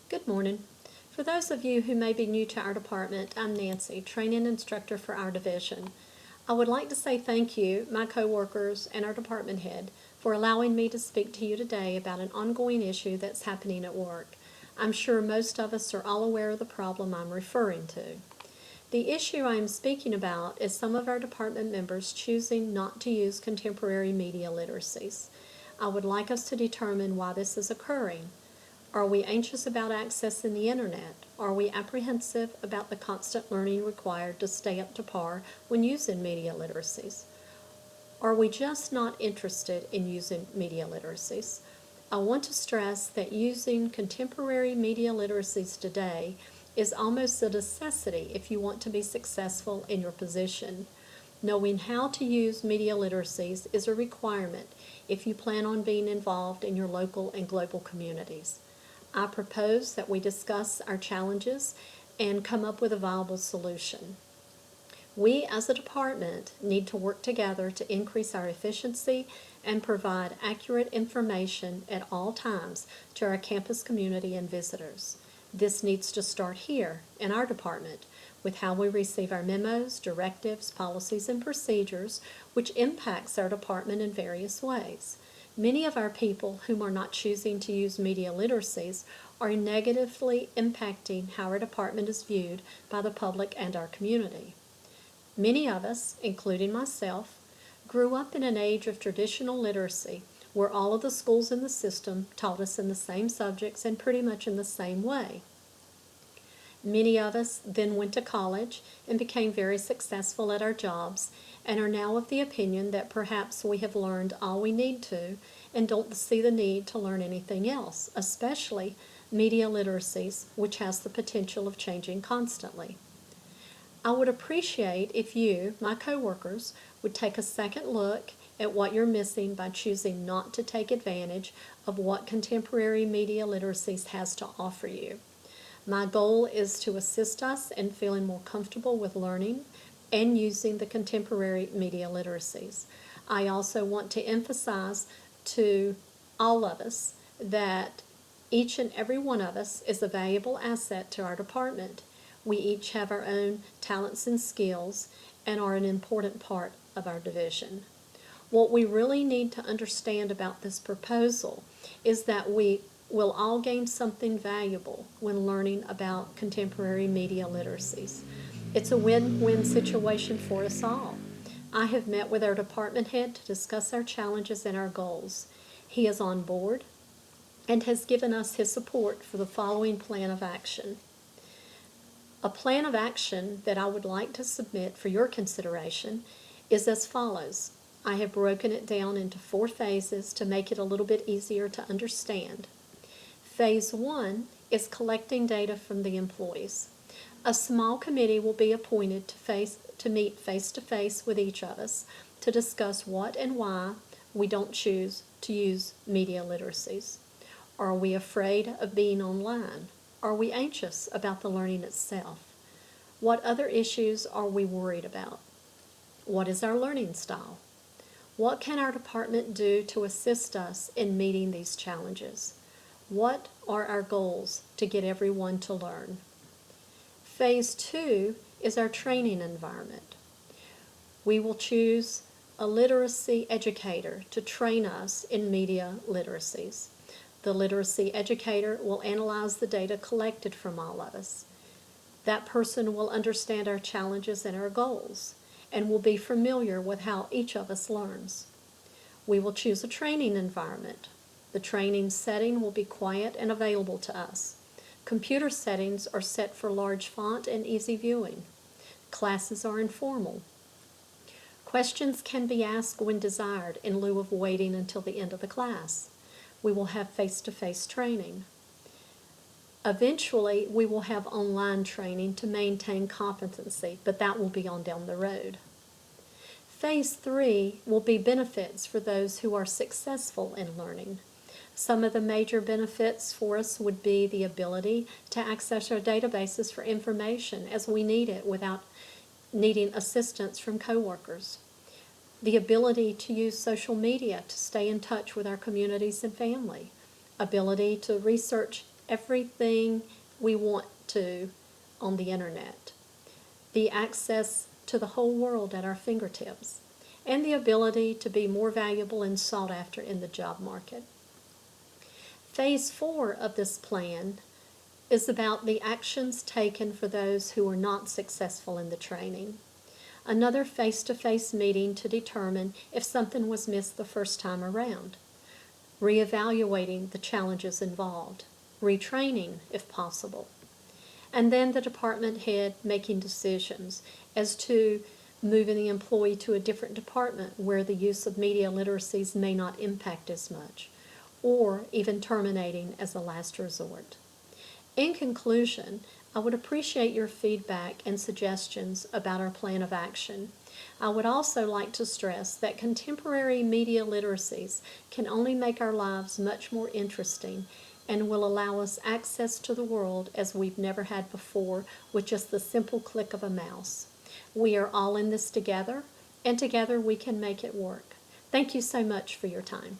Good morning. For those of you who may be new to our department, I'm Nancy, training instructor for our division. I would like to say thank you, my coworkers, and our department head for allowing me to speak to you today about an ongoing issue that's happening at work. I'm sure most of us are all aware of the problem I'm referring to. The issue I am speaking about is some of our department members choosing not to use contemporary media literacies. I would like us to determine why this is occurring. Are we anxious about accessing the internet? Are we apprehensive about the constant learning required to stay up to par when using media literacies? Are we just not interested in using media literacies? I want to stress that using contemporary media literacies today is almost a necessity if you want to be successful in your position. Knowing how to use media literacies is a requirement if you plan on being involved in your local and global communities. I propose that we discuss our challenges and come up with a viable solution. We as a department need to work together to increase our efficiency and provide accurate information at all times to our campus community and visitors. This needs to start here in our department with how we receive our memos, directives, policies, and procedures, which impacts our department in various ways. Many of our people whom are not choosing to use media literacies are negatively impacting how our department is viewed by the public and our community. Many of us, including myself, grew up in an age of traditional literacy where all of the schools in the system taught us in the same subjects and pretty much in the same way. Many of us then went to college and became very successful at our jobs and are now of the opinion that perhaps we have learned all we need to and don't see the need to learn anything else, especially media literacies, which has the potential of changing constantly. I would appreciate if you, my coworkers, would take a second look at what you're missing by choosing not to take advantage of what contemporary media literacies has to offer you. My goal is to assist us in feeling more comfortable with learning and using the contemporary media literacies. I also want to emphasize to all of us that each and every one of us is a valuable asset to our department. We each have our own talents and skills and are an important part of our division. What we really need to understand about this proposal is that we will all gain something valuable when learning about contemporary media literacies. It's a win-win situation for us all. I have met with our department head to discuss our challenges and our goals. He is on board and has given us his support for the following plan of action. A plan of action that I would like to submit for your consideration is as follows. I have broken it down into 4 phases to make it a little bit easier to understand. Phase 1 is collecting data from the employees. A small committee will be appointed to meet face-to-face with each of us to discuss what and why we don't choose to use media literacies. Are we afraid of being online? Are we anxious about the learning itself? What other issues are we worried about? What is our learning style? What can our department do to assist us in meeting these challenges? What are our goals to get everyone to learn? Phase 2 is our training environment. We will choose a literacy educator to train us in media literacies. The literacy educator will analyze the data collected from all of us. That person will understand our challenges and our goals and will be familiar with how each of us learns. We will choose a training environment. The training setting will be quiet and available to us. Computer settings are set for large font and easy viewing. Classes are informal. Questions can be asked when desired in lieu of waiting until the end of the class. We will have face-to-face training. Eventually, we will have online training to maintain competency, but that will be on down the road. Phase 3 will be benefits for those who are successful in learning. Some of the major benefits for us would be the ability to access our databases for information as we need it without needing assistance from coworkers. The ability to use social media to stay in touch with our communities and family. Ability to research everything we want to on the internet, the access to the whole world at our fingertips, and the ability to be more valuable and sought after in the job market. Phase 4 of this plan is about the actions taken for those who were not successful in the training. Another face-to-face meeting to determine if something was missed the first time around. Reevaluating the challenges involved. Retraining if possible. And then the department head making decisions as to moving the employee to a different department where the use of media literacies may not impact as much, or even terminating as a last resort. In conclusion, I would appreciate your feedback and suggestions about our plan of action. I would also like to stress that contemporary media literacies can only make our lives much more interesting and will allow us access to the world as we've never had before with just the simple click of a mouse. We are all in this together, and together we can make it work. Thank you so much for your time.